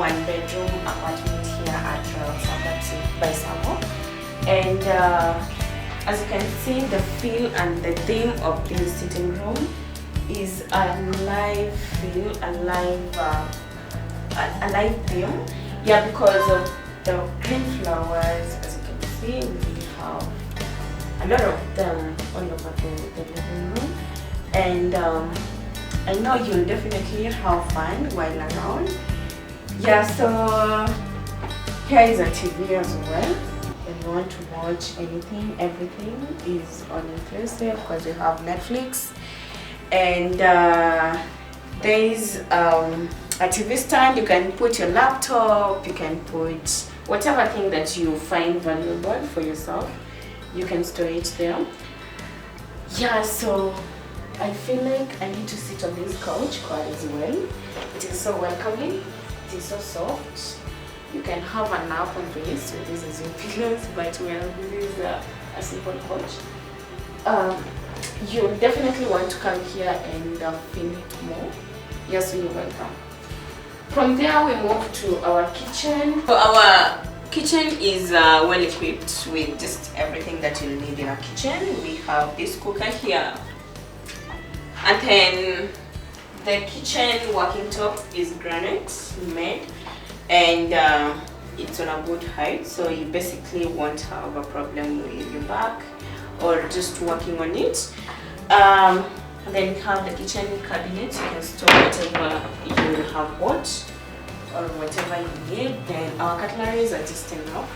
one bedroom apartment here at ROYSAMBU. And as you can see, the feel and the theme of this sitting room is a live feel, a live theme. Yeah, because of the green flowers. As you can see, we have a lot of them all over the living room. And I know you'll definitely have fun while around. Yeah, so here is a TV as well. When you want to watch anything, everything is all inclusive because you have Netflix. And there is a TV stand. You can put your laptop, you can put whatever thing that you find valuable for yourself. You can store it there. Yeah, so I feel like I need to sit on this couch quite as well. It is so welcoming. It is so soft. You can have a nap on this with these as your pillows, but well, this is a simple couch. You definitely want to come here and feel it more. Yes, you're welcome. From there, we move to our kitchen. So our kitchen is well equipped with just everything that you need in a kitchen. We have this cooker here. And then the kitchen working top is granite made, and it's on a good height, so you basically won't have a problem with your back or just working on it. And then we have the kitchen cabinet. You can store whatever you have bought or whatever you need. Then our cutleries are just enough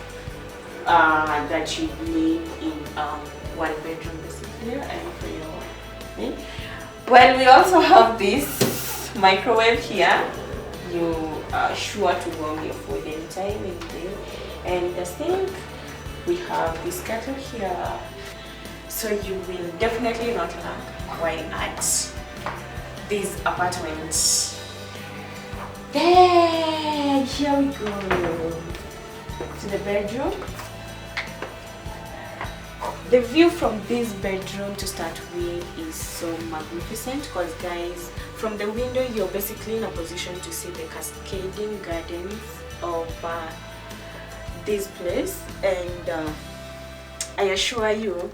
that you need in one bedroom basically, and for your need. Well, we also have this microwave here. You are sure to warm your food anytime, any day. And the sink, we have this kettle here. So you will definitely not lack while at this apartment. Then here we go to the bedroom. The view from this bedroom to start with is so magnificent because, guys, from the window you're basically in a position to see the cascading gardens of this place, and I assure you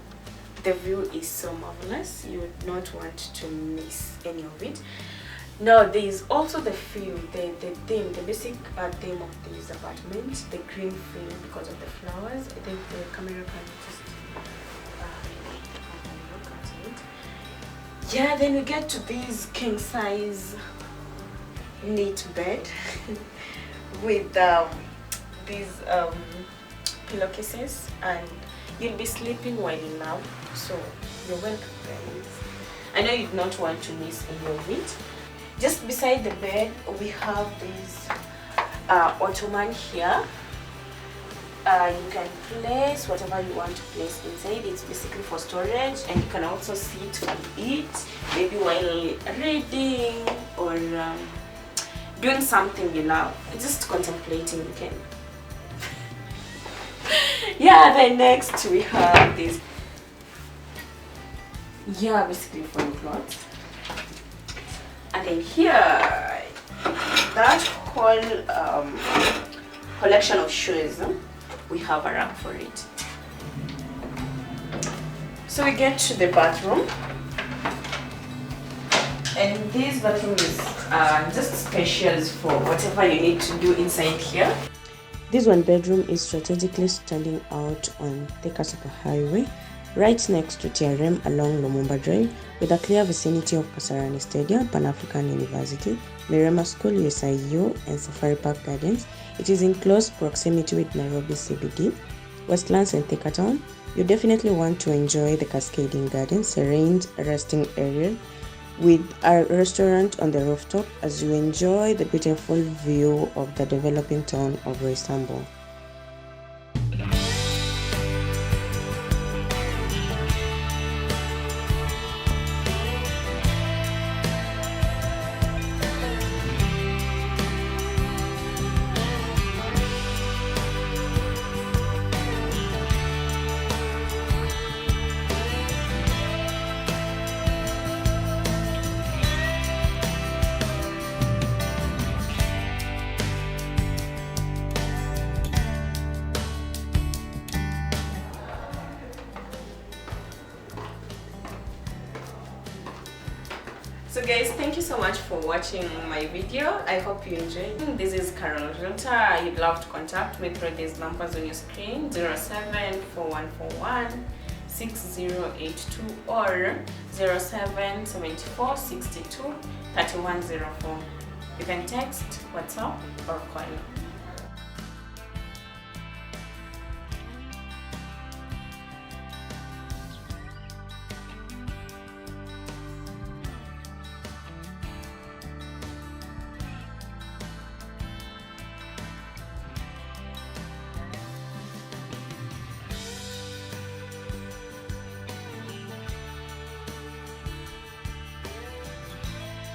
the view is so marvelous. You would not want to miss any of it. Now there is also the feel, the theme, the basic theme of this apartment, the green feel because of the flowers. I think the camera can just yeah. Then we get to this king size neat bed with these pillowcases, and you'll be sleeping while in love, so you're welcome, guys. I know you'd not want to miss any of it. Just beside the bed we have this ottoman here. You can place whatever you want to place inside. It's basically for storage, and you can also sit and eat, maybe while reading or doing something you love. Just contemplating, you can. Yeah, then next we have this. Yeah, basically for your clothes. And then here, that whole collection of shoes, we have a rack for it. So we get to the bathroom, and this bathroom is just spacious for whatever you need to do inside here. This one bedroom is strategically standing out on Thika Highway, right next to TRM along Lumumba Drive, with a clear vicinity of Kasarani Stadium, Pan-African University, Mirema School, USIU, and Safari Park Gardens. It is in close proximity with Nairobi CBD, Westlands, and Thika Town. You definitely want to enjoy the cascading gardens, serene resting area with a restaurant on the rooftop as you enjoy the beautiful view of the developing town of ROYSAMBU. So guys, thank you so much for watching my video. I hope you enjoyed. This is Carol Realtor. You'd love to contact me through these numbers on your screen: 074141 6082 or 077462 3104. You can text, WhatsApp or call.